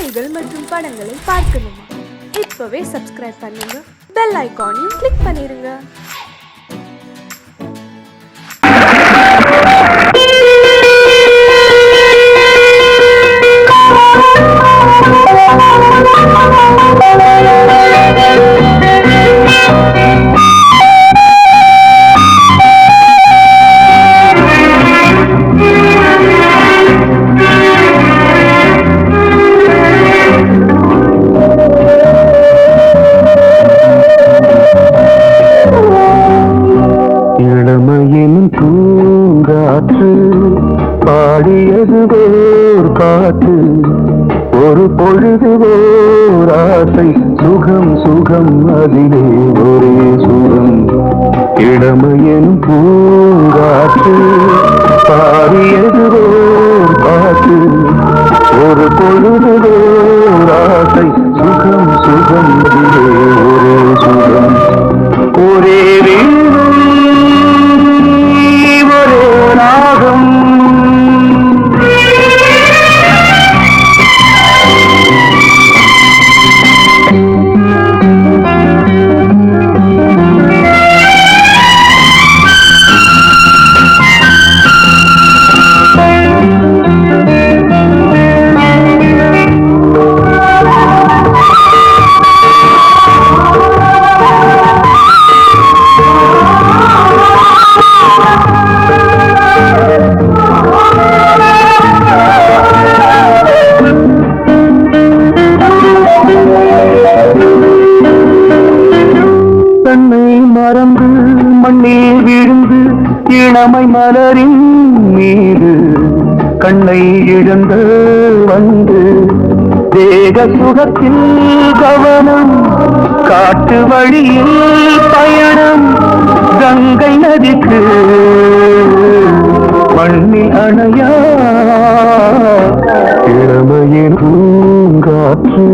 பாடல்கள் மற்றும் படங்களை பார்க்கணுமா? இப்பவே சப்ஸ்கிரைப் பண்ணுங்க, பெல் ஐகானையும் கிளிக் பண்ணிருங்க. இளமையின் பூங்காற்று பாடியது ஓர் பாட்டு, ஒரு பொழுது ஓர் ஆசை, சுகம் சுகம் அதிலே ஒரே சுகம். இளமையின் பூங்காற்று பாடியது ஓர் பாட்டு, ஒரு பொழுது ஓர் ஆசை, சுகம் சுகம் அதிலே ஒரே சுகம். ஒரே மறந்து மண்ணில் விழுந்து இளமை மலரின் மீது கண்ணை இழந்து வந்து தேக சுகத்தில் கவனம், காட்டு வழியில் பயணம், கங்கை நதிக்கு மண்ணில் அணையா இளமையின் பூங்காற்று.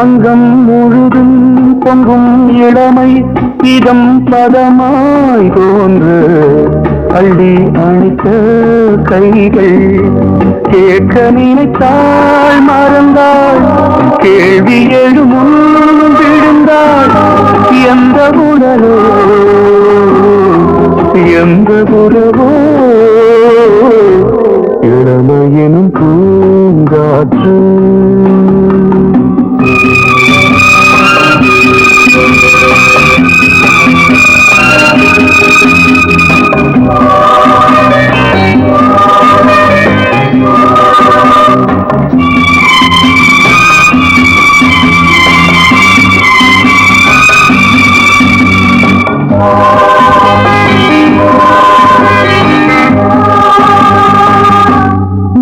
அங்கம் முழுதும் பொங்கும் இளமை இதம் பதமாய் தோன்று, அள்ளி அணைத்த கைகள் கேட்க நினைத்தாள் மறந்தாள், கேள்வி எழுமுன் விழுந்தாள். எந்த உடலோ எந்த உறவோ இளமையெனும் பூங்காற்று.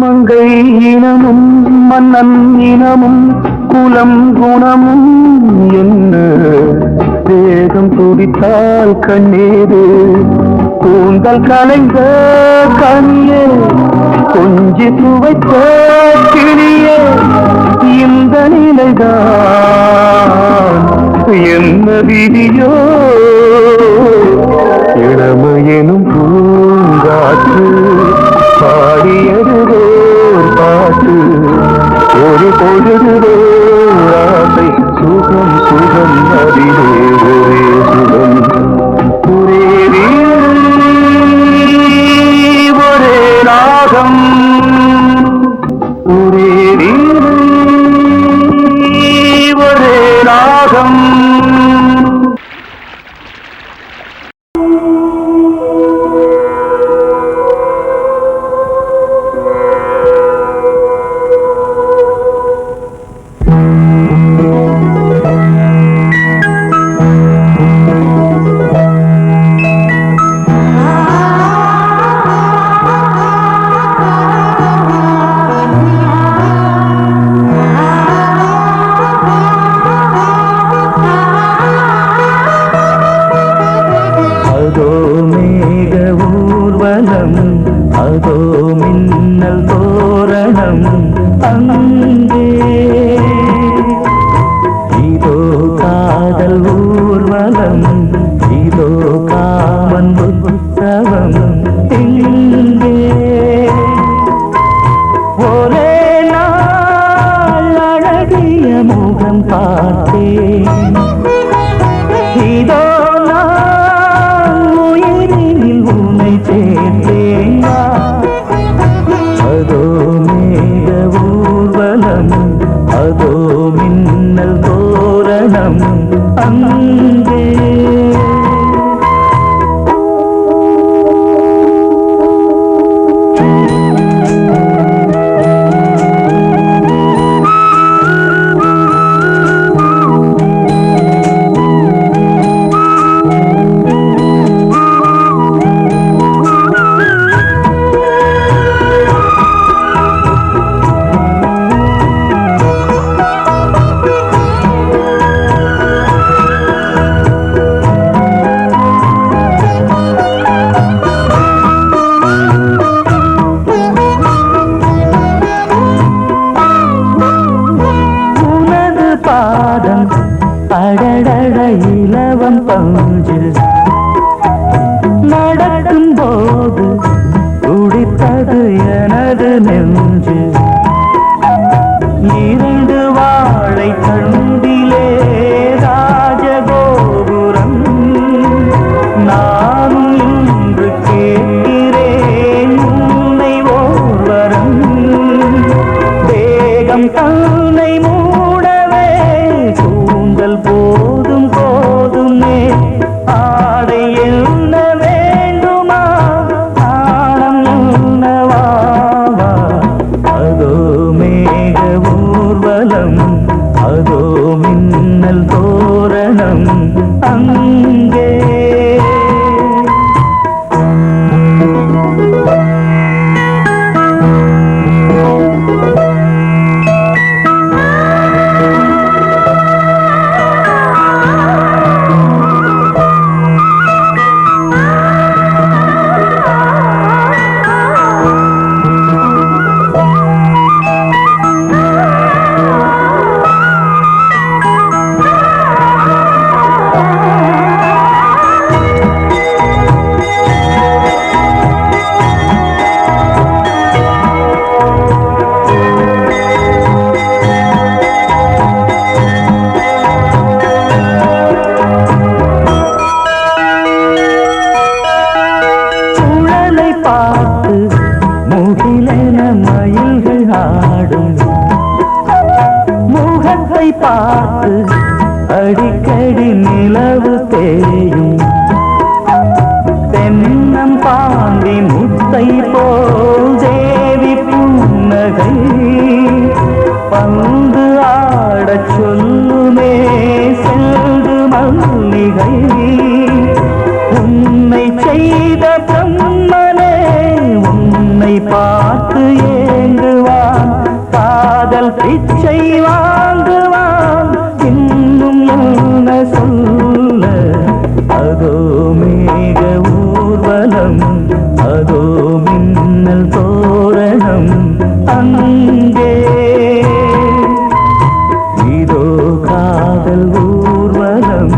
மங்கை இனமும் மன்னன் இனமும் குலம் குணமும் என்ன, வேகம் துடித்தால் கண்ணீரு கூந்தல் கலைந்த கனியே, கொஞ்சி சுவைத்த கிளியே, இந்த நிலைதான் என்ன விதியோ. இளமையெனும் பூங்காற்று பாடியது ஓர் பாட்டு, ஒரு பொழுது ஆசை, சுகம் சுகம் அதிலே ஒரே சுகம். ஒரே ஒரே ராகம், ஒரே ஒரே ராகம். அதோ மின்னல் தோரணம் அங்கே இதோ காதல் ஊர்வலம் இதோ காமன் உற்சவம் இங்கே ஒரே நாள் அழகிய முகம் பார்த்தேன் இதோ நான் உயிரினில் உன்னை சேர்த்தேன் அதோ மேக ஊர்வலம் அதோ மின்னல் தோரணம் அங்கே அடடட இலவம் பஞ்சில் நடக்கும் போது துடித்தது எனது நெஞ்சு இரண்டு வாழை தண்டிலே ராஜகோபுரம் நானும் இன்று கேட்கிறேன் உன்னை ஓர்வரம் தேகம் தன்னை மூடவே கூந்தல் போதும் போதுமே ஆடை என்ன வேண்டுமா ஆடம் என்னவாவா அதோ மேக ஊர்வலம் அதோ மின்னல் தோரணம் அங்கே பார்த்து அடிக்கடி நிலவு தேயும் தென்னம் பாண்டி முத்தை போல் தேவி புன்னகை பந்து ஆடச் சொல்லுமே செல்து மல்லிகை உன்னை செய்த பிரம்மனே உன்னை பார்த்து ஏங்குவான் காதல் பிச்சை வாங்குவான் இன்னும் என்ன சொல்ல அதோ மேக ஊர்வலம் அதோ மின்னல் தோரணம் அங்கே இதோ காதல் ஊர்வலம்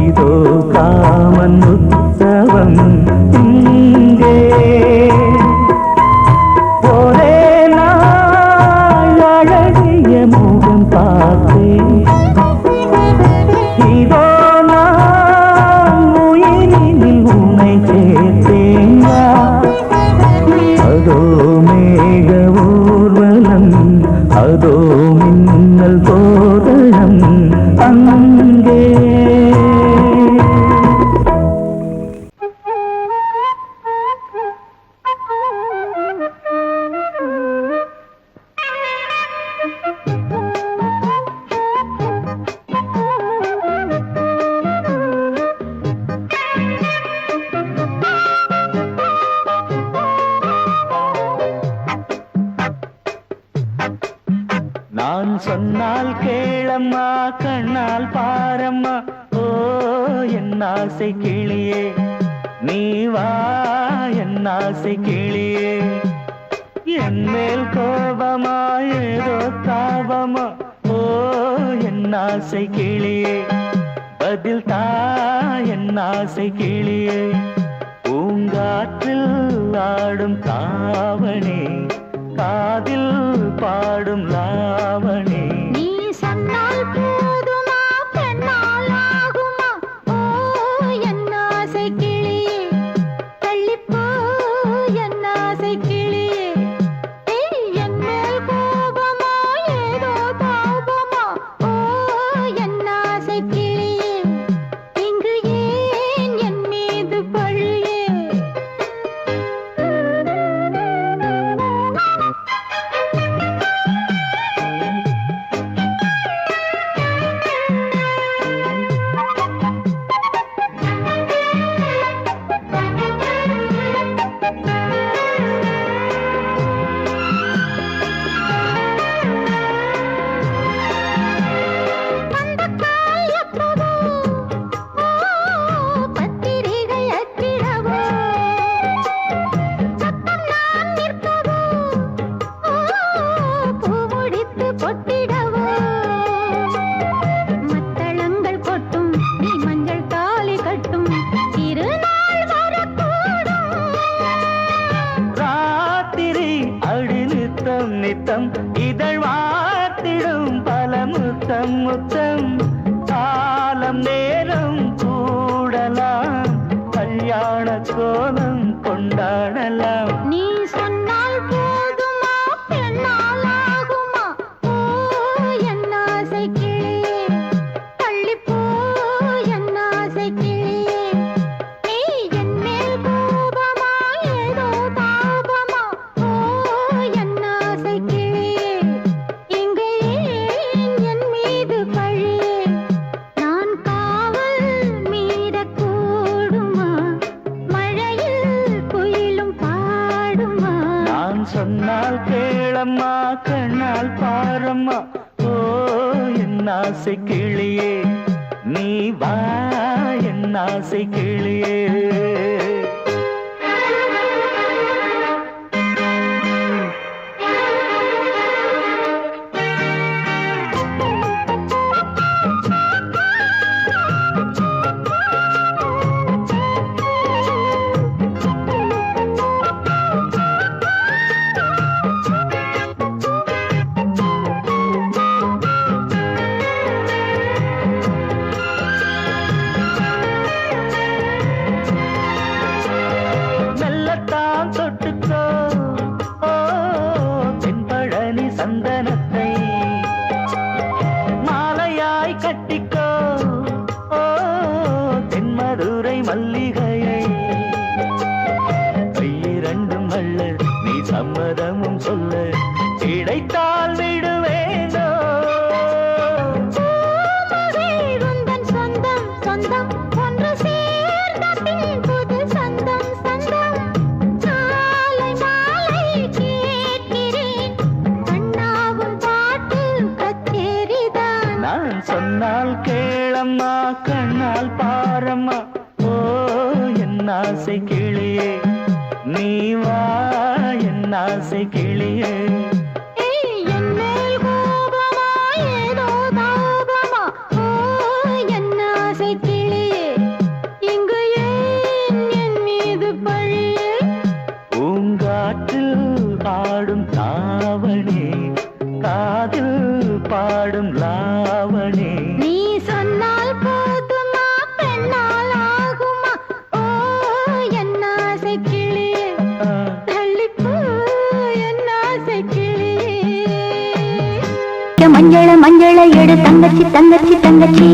இதோ காமன் உற்சவம் இங்கே ஒரே நாள் அழகிய முகம் பார்த்தேன் இதோ நான் உயிரினில் உன்னை சேர்த்தேன் அதோ மேக ஊர்வலம் அதோ மின்னல் தோரணம் அங்கே நான் சொன்னால் கேளம்மா கண்ணால் பாரம்மா ஓ என் ஆசை கிளியே நீ வா என் ஆசை கிளியே, என் மேல் கோபமா ஏதோ தாபமா, ஓ என் ஆசை கிளியே, பதில் தா என் ஆசை கிளியே, பூங்காற்றில் ஆடும் தாவணி, காதில் பாடும் லாவணி. நீ சொன்னால் போதுமா பெண்ணால் ஆகுமா, ஓ என் ஆசை கிளியே, தள்ளிப்போ என் ஆசை கிளியே, என் மேல் கோபமா ஏதோ தாபமா, ஓ என் ஆசை கிளியே, இங்கு ஏன் என் மீது பழியே. நித்தம் இதழ் வாத்திடும் பல முத்தம் முத்தம், காலம் நேரம் கூடலாம், கல்யாண கோலம் கொண்டாடலாம். நீ சொன்னால் போதுமா பெண்ணால் ஆகுமா, ஓ என் ஆசை கிளியே, தள்ளிப்போ என் ஆசை கிளியே, நீ என் மேல் கோபமா ஏதோ தாபமா, ஓ என் ஆசை கிளியே, இங்கே ஏன் என் மீது பழியே. நான் காவல் மீறக்கூடுமா, மழையில் குயிலும் பாடுமா. நான் சொன்னால் கேளம்மா, கண்ணால் பாரம்மா, ஓ என் ஆசை கிளியே, நீ வா என் ஆசை கிளியே. மெல்லத்தான் தொட்டுக்கோ, ஓ தென்பழனி சந்தனத்தை, மாலையாய் கட்டிக்கோ, ஓ தென்மதுரை மல்லிகையை, கையிரண்டும் அள்ள நீ சம்மதமும் சொல்ல, கிடைத்தால் விடுவேனோ. உந்தன் சொந்தம் சொந்தம் ஒன்று சேர்ந்த பின் புது சொந்தம் சொந்தம், மாலை மாலை கேட்கிறேன், அண்ணாவும் பாட்டு கச்சேரிதான். நான் சொன்னால் கேளம்மா, கண்ணால் பாரம்மா, ஓ என் ஆசை கிளியே, நீ வா என் ஆசை கிளியே. என் மேல் கோபமா ஏதோ தாபமா, ஓ என் ஆசை கிளியே, இங்கு ஏன் என் மீது பழியே. பூங்காற்றில் பாடும் தாவணி, காதில் பாடும் லாவணி. நீ சொன்னால் போதுமா பெண்ணால் ஆகுமா, ஓ என் ஆசை கிளியே, தள்ளிப்போ என் ஆசை கிளியே. மஞ்சள மஞ்சள எடு தங்கச்சி தங்கச்சி தங்கச்சி,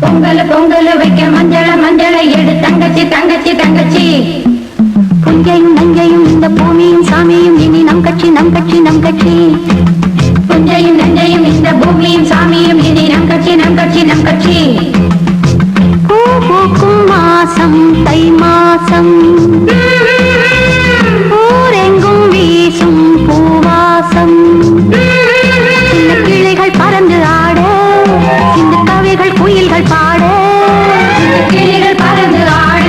பொங்கல் பொங்கல் வைக்க மஞ்சள மஞ்சள எடு தங்கச்சி தங்கச்சி தங்கச்சி, புஞ்சையும் நஞ்சையும் இந்த பூமியும் சாமியும் இனி நம் கட்சி நம் கட்சி நம் கட்சி, புஞ்சையும் நஞ்சையும் இந்த பூமியும் சாமியும் இனி நம் கட்சி நம் கட்சி நம் கட்சி. பூ பூக்கும் மாசம் தை மாசம், ஊரெங்கும் வீசும் பூவாசம், சின்ன கிளைகள் பறந்து ஆட, சின்ன கவிகள் குயில்கள் பாட, கிளிகள் பறந்து ஆட,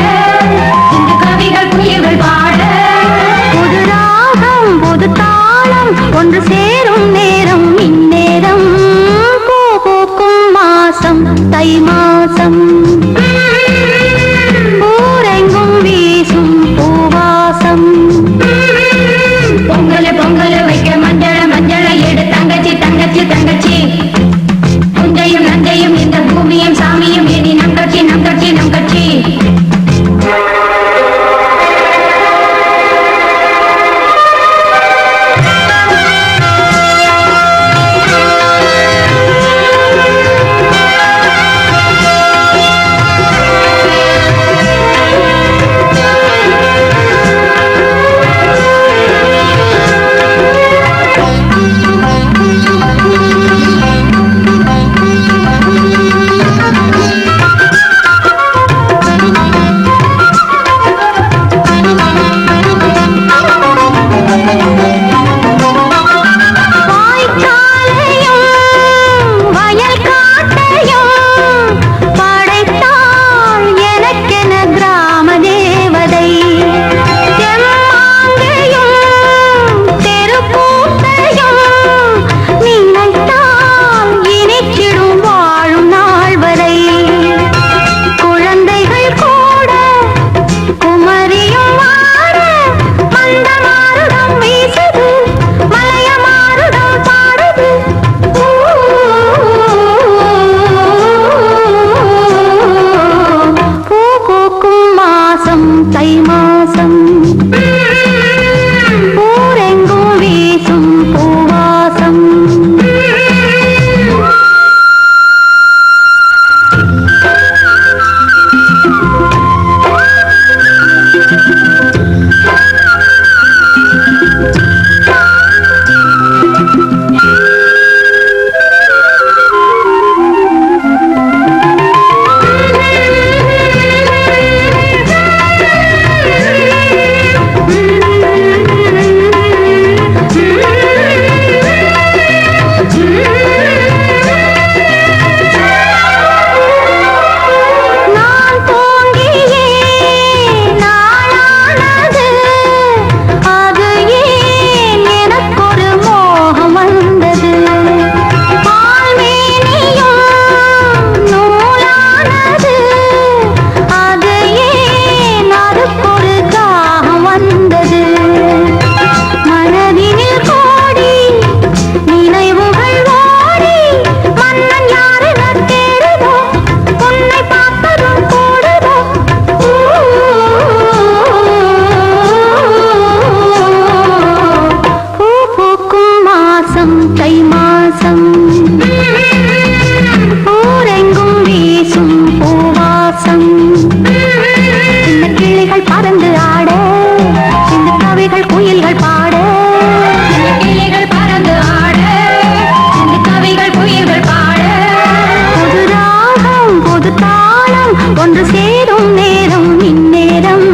ஒன்று சேரும் நேரம் இந்நேரம்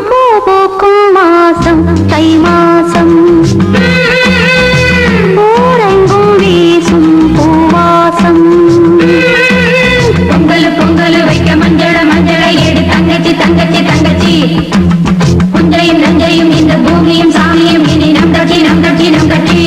பூ பூக்கும் மாசம் தை மாசம் ஊரெங்கும் வீசும் பூவாசம் பொங்கல் பொங்கல் வைக்க மஞ்சள மஞ்சளை எடு தங்கச்சி தங்கச்சி தங்கச்சி புஞ்சையும் நஞ்சையும் இந்த பூமியும் சாமியும் இனி நம் கட்சி நம் கட்சி நம் கட்சி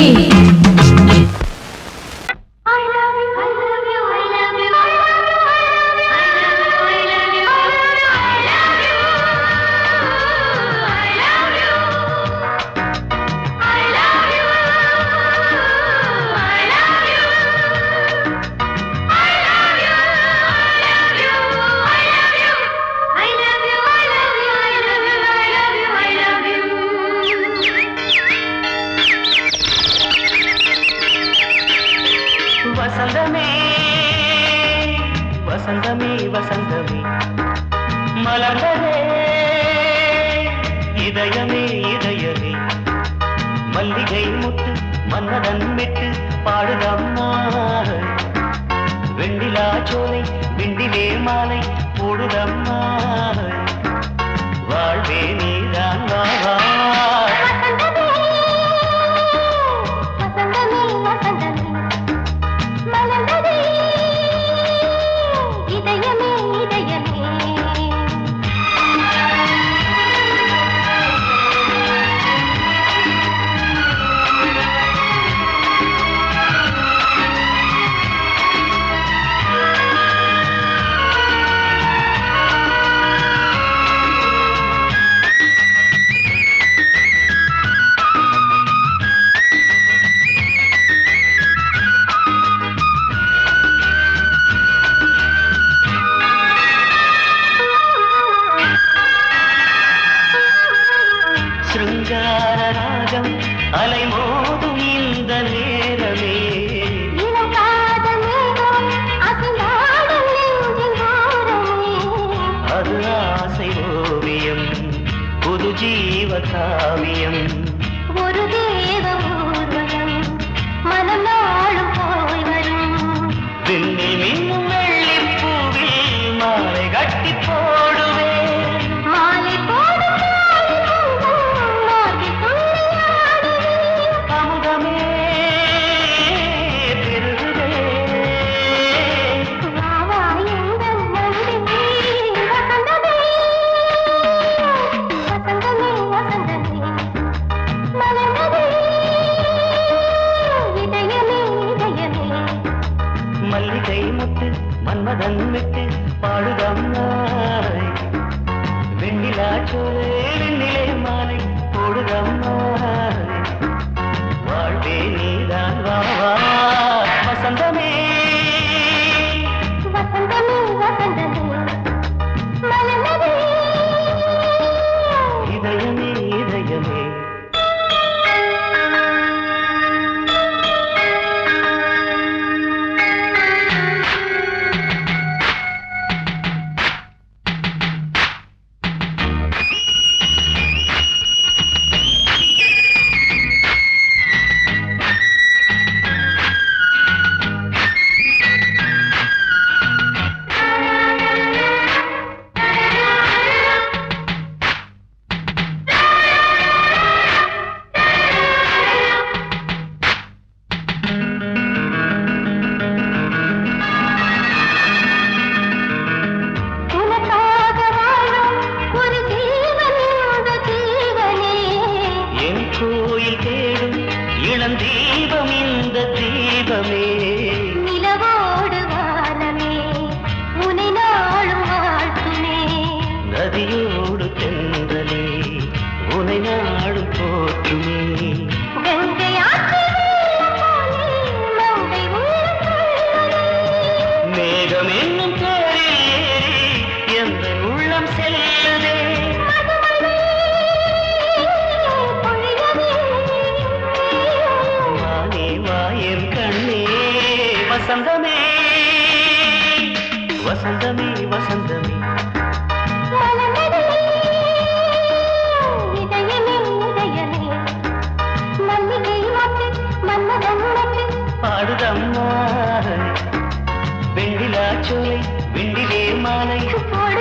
வசந்தமே வசந்தமே வசந்தமே மலர்ந்ததே இதயமே இதயமே மல்லிகை முத்து மன்னதன் விட்டு பாடுதம்மா வெண்ணிலா சோலை விண்டிலே மாலை போடுதம்மா வாழ்வே நீதான் வா சிருங்கார ராகம் அலை மோதும் இந்த நேரமே அது ஆசை ஓவியம் புது ஜீவ காவியம் ஒரு தேவ ஊர்வலம் மனம் நாளும் போய் வரும் விண்ணில் மின்னும் வெள்ளி பூவில் மாலை கட்டி போடுவேன் மாலை போடும் அமுதமே பெருகுதே மல்லிகை முத்து மன்மதன் விட்டு பாடுதம்மா வெண்ணிலா சோலை வெண்ணிலே மாலை போடுதம்மா வாழ்வே நீதான் வா வசந்தமே இதயமே இதயமே இளம் தீபம் இந்த தீபமே நிலவோடு வானமே உனை நாளும் வாழ்த்துமே நதியோடு தென்றலே உனை நாடும் போற்றுமே கங்கை ஆற்றில் மங்கை மேகம் என்னும் பேரில் ஏறி எந்த உள்ளம் செல்லுதே வசந்தமே வசந்தமே வசந்தமே இதயமே இதயமே மல்லிகை வாக்கு மன்மதன் உனக்கு பாடுதம்மா வெண்ணிலா சோலை வெண்டிலே மாலை போடு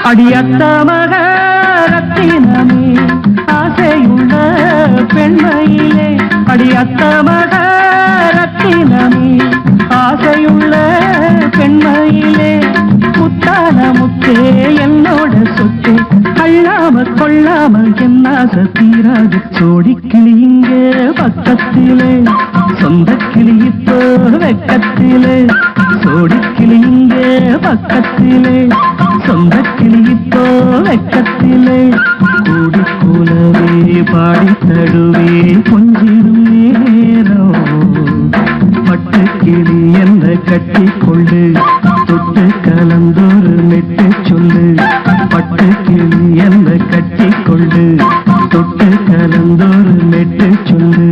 அடியத்த மக ரத்தினமே ஆசையுள்ள பெண்மையிலே அடியத்த மக ரத்தினமே ஆசையுள்ள பெண்மையிலே முத்தான முத்தே என்னோட சொத்து அள்ளாம கொள்ளாம என்ன சத்தீராது சோடிக்கிளி இங்க பக்கத்திலே சொந்த கிளி இப்போ வெக்கத்திலே சோடிக்கிளி இங்க பக்கத்திலே சொந்த கிளி இப்போ வெக்கத்திலே கூடி கூலவே பாடி தடுவே கொஞ்சிடும் நேரம் பட்டு கிளி என்ன கட்டி கொண்டு தொட்டு கலந்தோறு மெட்டு சொல்லு பட்டு கிளி என்ன கட்டி கொண்டு தொட்டு கலந்தோறு மெட்டு சொல்லு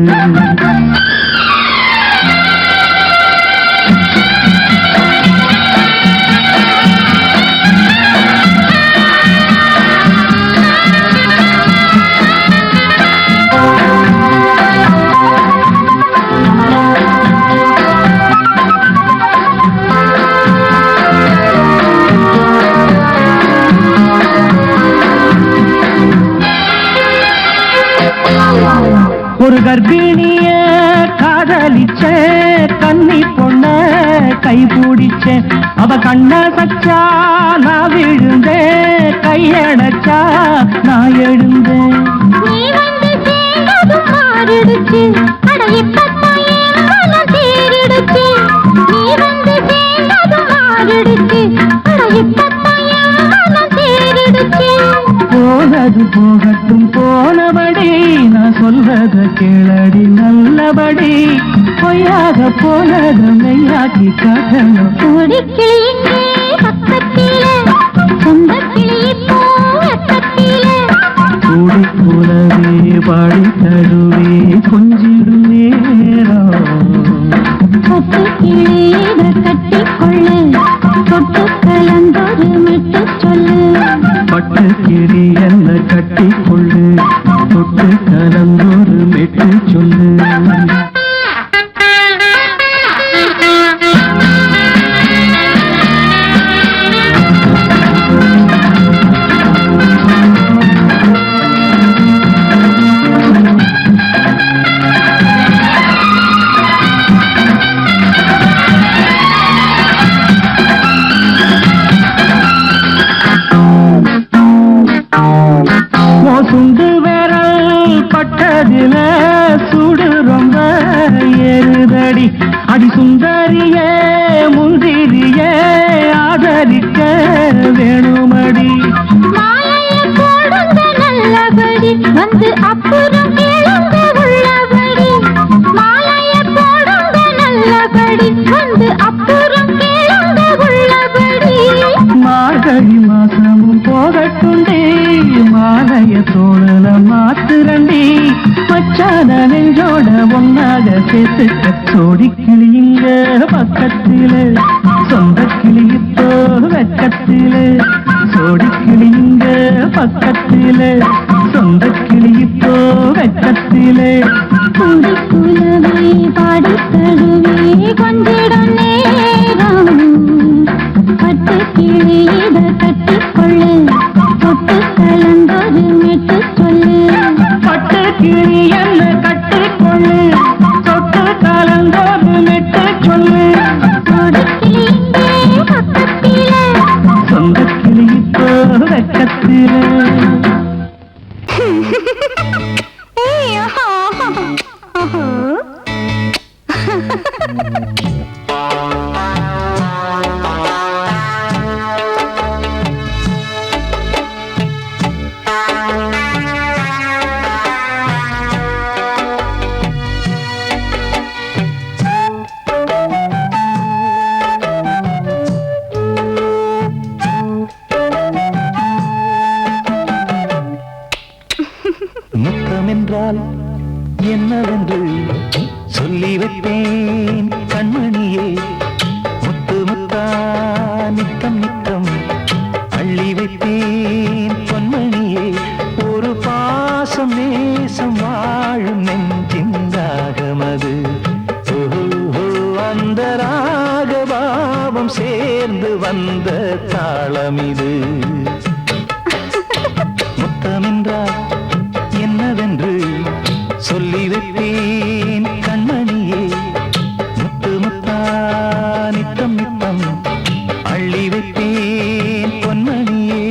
ஒரு கர்ப்பிணிய காதலிச்ச கன்னி பொண்ண கைபிடிச்ச அவ கண்ண சச்சா நான் விழுந்தேன் கையடைச்சா நான் எழுந்தேன் நீ வந்து சேர்ந்ததும் மாறிடுச்சு அட இப்பத்தான் என் மனம் தேறிடுச்சு நீ வந்து சேர்ந்ததும் மாறிடுச்சு அட இப்பத்தான் என் மனம் தேறிடுச்சு போனது போகட்டும் போனபடி நான் சொல்றத கேளடி நல்லபடி பொய்யாக போனது மெய்யாக்கி காட்டணும் கூடிக்கிளி இங்கே பக்கத்திலே சொந்த கிளி இப்போ பக்கத்திலே கூடி கூலவே பாடி தடுவே கொஞ்சிடும் நேரம் பட்டு கிளியிட கட்டிக்கொள்ளு தொட்டு கலந்தொரு மெட்டு சொல்லு பட்டு கிளி என்ன கட்டி கொள்ளு தொட்டு கலந்தோறு மெட்டு சொல்லு சுண்டு விரல் பட்டதில சுடு ரொம்ப ஏறுதடி அடி சுந்தரியே முந்திரியே ஆதரிக்க வேணுமடி மாலைய போடுங்க நல்லபடி வந்து அப்புறம் கேளுங்க உள்ளபடி மாலைய போடுங்க நல்லபடி வந்து அப்புறம் கேளுங்க உள்ளபடி மார்கழி மாசமும் போகட்டுண்டி மாலைய தோழல மாத்துரண்டி மச்சான நெஞ்சோட ஒன்னாக சேர்த்துக்க சோடி கிளி இங்க பக்கத்திலே சொந்த கிளி இப்போ வெக்கத்திலே சோடி கிளி இங்க பக்கத்திலே சொந்த கிளி இப்போ வெக்கத்திலே கூடி கூலவே பாடி தழுவே கொஞ்சிடம் நேரம் பட்டு கிளியிட கட்டிக்கொள்ளு தொட்டு கலந்தொரு மெட்டு சொல்லு பட்டு கிளி என்ன கட்டிக்கொள்ளு தொட்டு கலந்தோறு மெட்டு சொல்லு கூடிக்கிளி இங்கே பக்கத்திலே சொந்த கிளி இப்போ வெக்கத்திலே முத்தமென்றால் என்னவென்று சொல்லி வைப்பேன் கண்மணியே முத்து முத்தா நித்தம் நித்தம் அள்ளி வைப்பேன் பொன்மணியே ஒரு பாசம் நேசம் வாழும் நெஞ்சின் ராகமது அந்த ராகபாவம் சேர்ந்து வந்த தாளமிது சொல்லி வைப்பேன் கண்மணியே முத்து முத்தா நித்தம் நித்தம் அள்ளி வைப்பேன் பொன்மணியே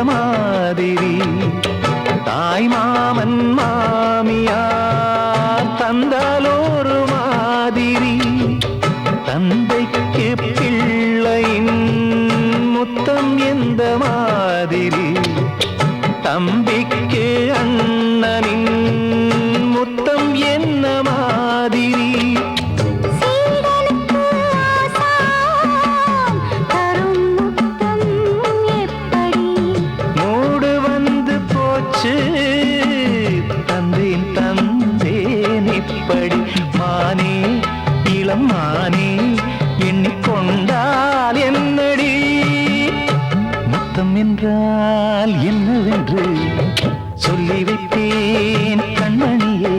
மாதிரி தாய் மாமன் மாமியார் தந்தாலோரு மாதிரி தந்தைக்கு பிள்ளையின் முத்தம் எந்த மாதிரி தம்பிக்கு அண்ணனின் முத்தம் என்ன மாதிரி தந்தேன் தந்தேன் இப்படி மானே இளம் மானே எண்ணிக்கொண்டால் என்னடி முத்தம் என்றால் என்னவென்று சொல்லி வைத்தேன் கண்மணியே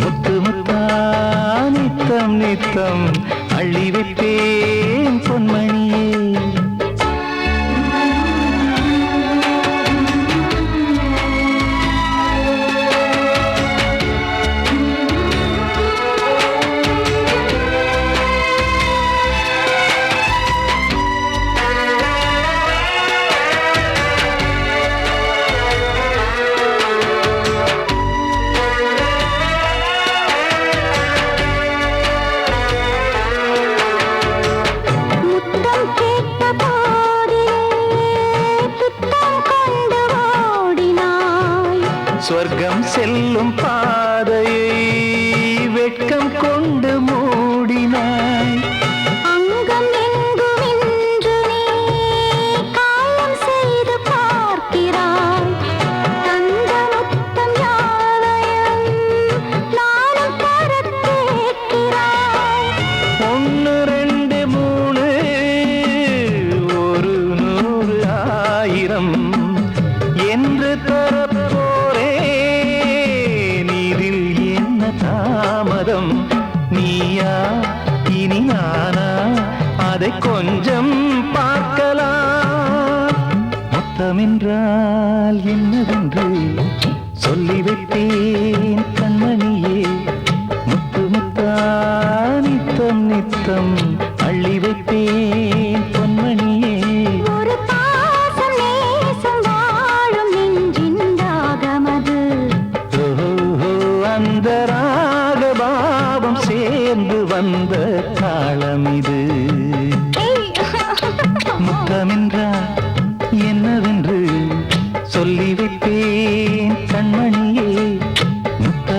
முத்து முத்தா நித்தம் நித்தம் அள்ளி வைப்பேன் பொன்மணியே சொர்க்கம் செல்லும் பாதையை வெட்கம் கொண்டு மூடினாய் அங்கம் எங்குமென்று நீ காயம் செய்து பார்க்கிறாய் தந்த முத்தம் யாவையும் நானும் தரக் கேட்கிறாய் 1 2 3 ஒரு 100 1000 என்று தாமதம் நீயா இனி நானா அதை கொஞ்சம் பார்க்கலாம் முத்தமென்றால் என்னவென்று சொல்லி வைப்பேன் கண்மணியே முத்து முத்தா நித்தம் நித்தம் அள்ளி வைப்பேன் பொன்மணியே ஒரு பாசம் நேசம் வாழும் நெஞ்சின் தாகமது அந்த ராகபாவம் சேர்ந்து வந்த தாளம் இது முத்தமென்றால் என்னவென்று சொல்லி வைப்பேன் கண்மணியே முத்த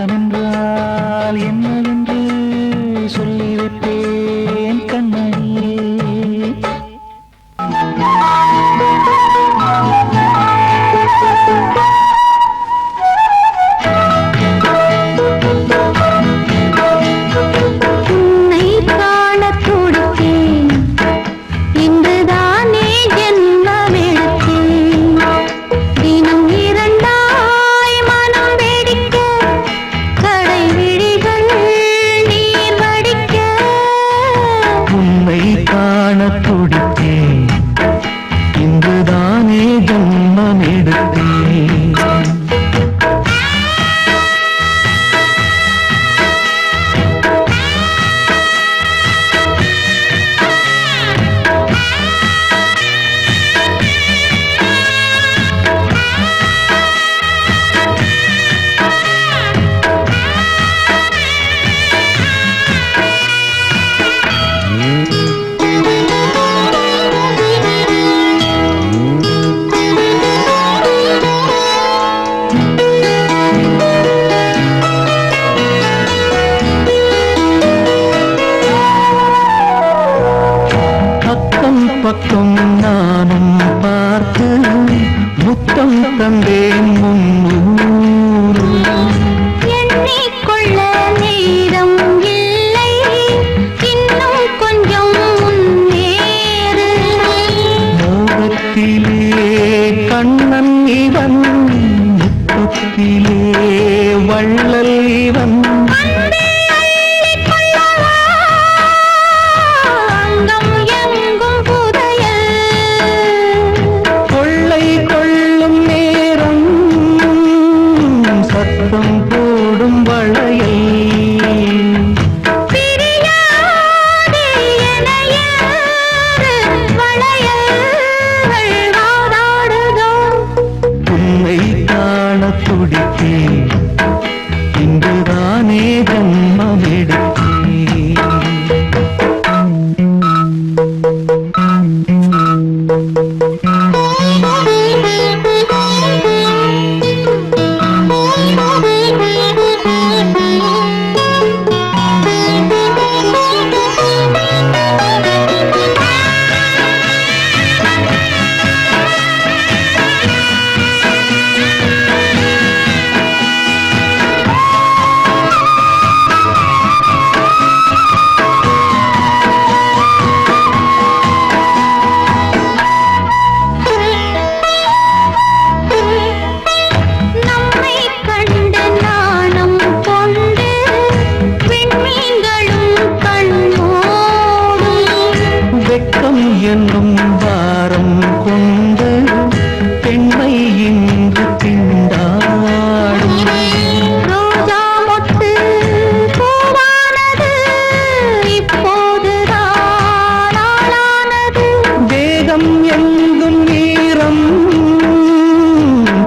கழுத்திலே வள்ளல் இவன் அங்கம் எங்கும் புதையல் கொள்ளை கொள்ளும் நேரம் சத்தம் போடும் வளையல் பிரியாதே என யாரு வளையல்கள் வாதாடுதோ உன்னை காண துடித்தேன் இங்குதானே ஜன்மம் எடுத்தேன் நம்மை கண்டு நாணம் கொண்டு விண்மீன்களும் கண்மூடும் வெட்கம் என்னும் வாரம் கொண்டு பெண்மை இன்று திண்டாடும் ரோஜா மொட்டு பூவானது இப்போதுதான் ஆளானது வேகம் எங்கும் நீரம்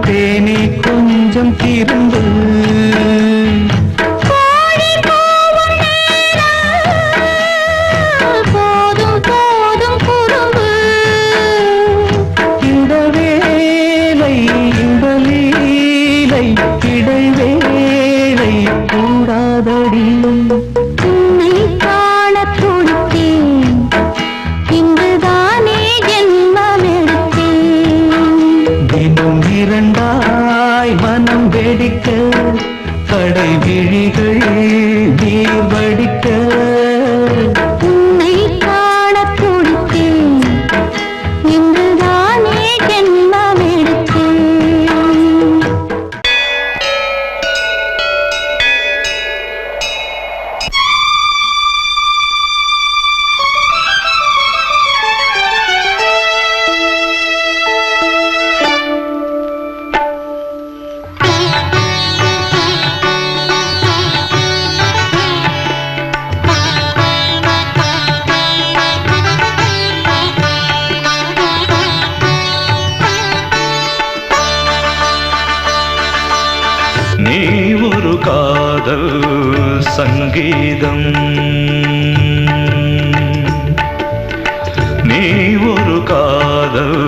தேனி கொஞ்சம் திரும்பு கோழி கூவும் நேரம் போதும் போதும் குறும்பு இந்த வேலை இந்த லீலை இடைவேளை கூடாதடி உன்னை காண துடித்தேன் இங்குதானே ஜென்மம் எடுத்தேன் தினம் இரண்டாய் மனம் வெடிக்க கடை விழிகள் நீர் வடிக்க உன்னை காண துடித்தேன் இங்குதானே ஜென்மம் எடுத்தேன் நீ ஒரு காதல் சங்கீதம் நீ ஒரு காதல்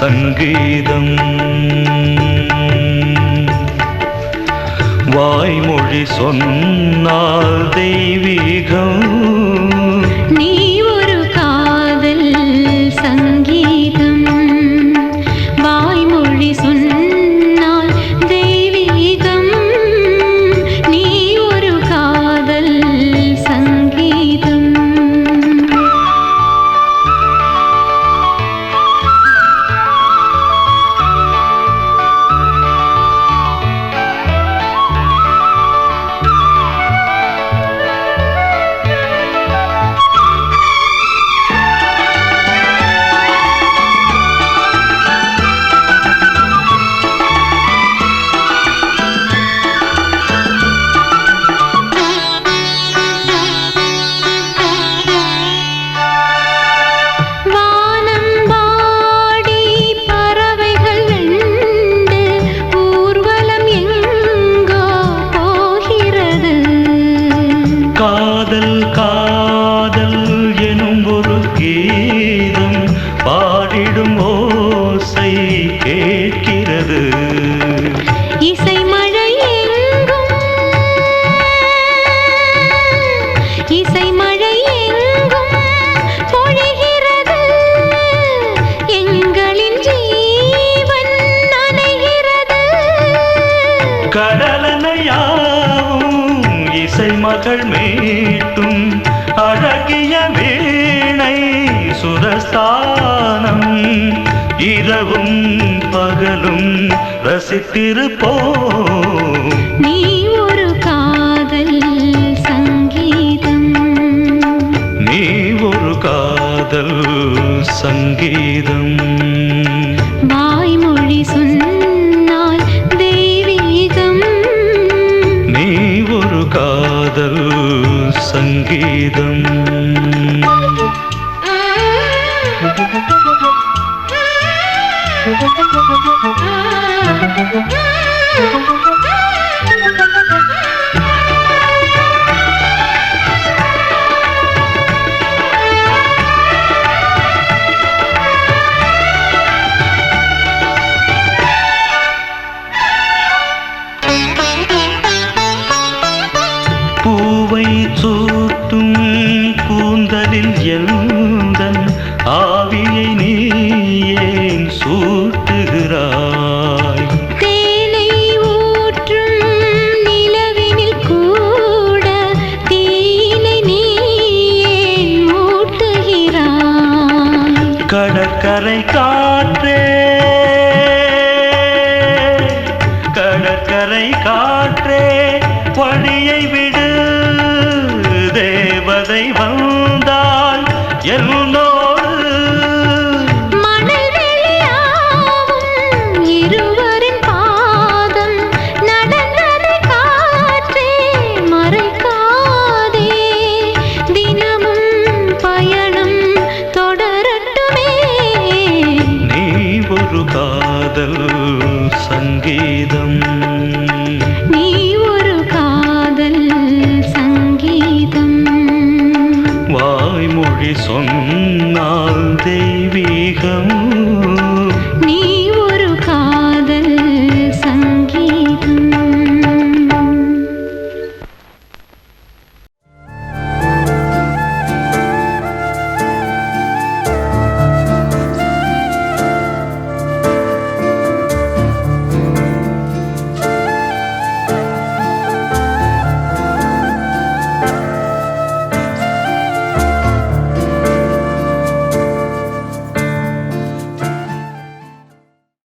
சங்கீதம் வாய்மொழி சொன்னால் தெய்வீகம் நீ ஒரு காதல் சங்கீதம் வாய்மொழி சொன்னால் தெய்வீகம் நீ ஒரு காதல் சங்கீதம் மகள் மீட்டும் அழகிய வீணை சுரஸ்தானம் இரவும் பகலும் ரசித்திருப்போம். நீ ஒரு காதல் சங்கீதம், நீ ஒரு காதல் சங்கீதம். வாய்மொழி சொன்னால் தெய்வீகம், நீ ஒரு காதல் சங்கீதம். பூவை சூட்டும் கூந்தலில் எந்தன் ஆவியை நீ ஏன் சூட்டுகிறாய்? தேனை ஊற்றும் நிலவினில் கூட தீனை நீ ஏன் மூட்டுகிறாய்? கடற்கரை காற்றே, கடற்கரை காற்றே வழியை விடு, தேவதை வந்தால் என்னோ